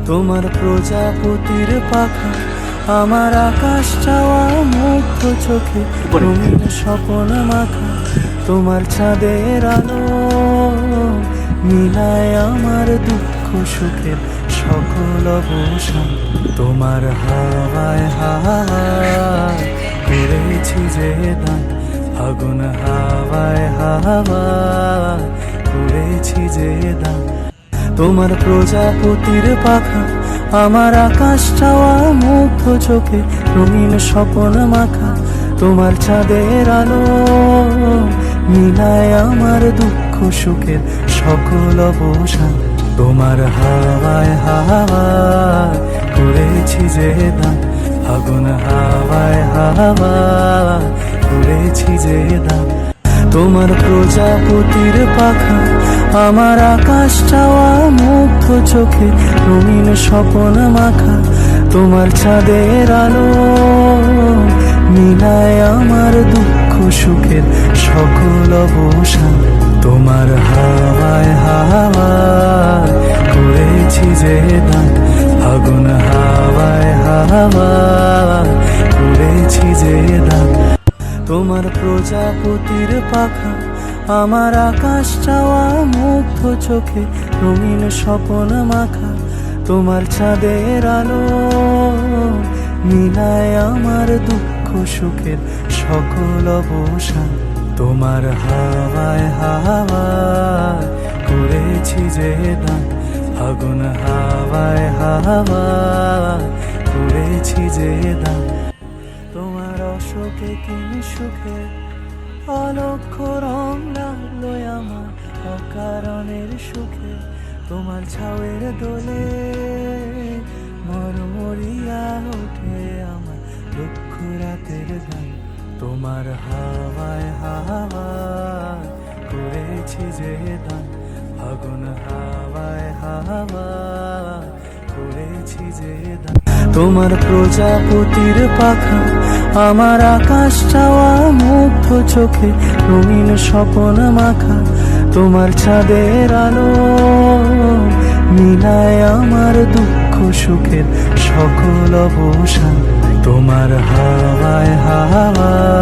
তোমার প্রজাপতির পাখা আমার আকাশ চাওয়া মুগ্ধ চোখে, রঙিন স্বপ্ন মাখা তোমার চাঁদের আলো মিলায় আমার দুঃখ সুখের সকল অবসান। তোমার হাওয়ায় হাওয়ায় করেছি যে দান, আগুন হাওয়ায় হাওয়ায় করেছি যে দান। তোমার প্রজাপতির পাখা আমার আকাশ চাওয়া মুগ্ধ চোখে, রঙিন স্বপ্ন মাখা তোমার চাঁদের আলো মিলায় আমার দুঃখ সুখের সকল অবসান। তোমার হাওয়ায় হাওয়ায় করেছি যে দান, আগুন হাওয়ায় হাওয়ায় করেছি যে দান। তোমার প্রজাপতির পাখা আমার আকাশ চাওয়া মুগ্ধ চোখে, রঙিন স্বপ্ন মাখা তোমার চাঁদের আলো মিলায় আমার দুঃখ সুখের সকল অবসান। তোমার হাওয়ায় হাওয়ায় করেছি যে দান, আগুন হাওয়ায় হাওয়ায় করেছি যে দান। তোমার প্রজাপতির পাখা আমার আকাশ চাওয়া মুগ্ধ চোখে, রঙিন স্বপ্ন মাখা তোমার চাঁদের আলো মিলায় আমার দুঃখ সুখের সকল অবসান। তোমার হাওয়ায় হাওয়ায় করেছি যে দান, আগুন হাওয়ায় হাওয়ায় করেছি যে দান। তোমার অশোকে কিনি সুখে অলক্ষ রং লাগলো আমার অকারণের সুখে, তোমার ছাউয়ের দোলে মরমরিয়া ওঠে আমার দুঃখ রাতের গান। তোমার হাওয়ায় হাওয়ায় করেছি যে দান, আগুন হাওয়ায় হাওয়ায় করেছি যে দান। তোমার প্রজাপতির পাখা আমার আকাশ চাওয়া মুগ্ধ চোখে, রঙিন স্বপ্ন মাখা তোমার চাঁদের আলো মিলায় আমার দুঃখ সুখের সকল অবসান। তোমার হাওয়ায় হাওয়ায়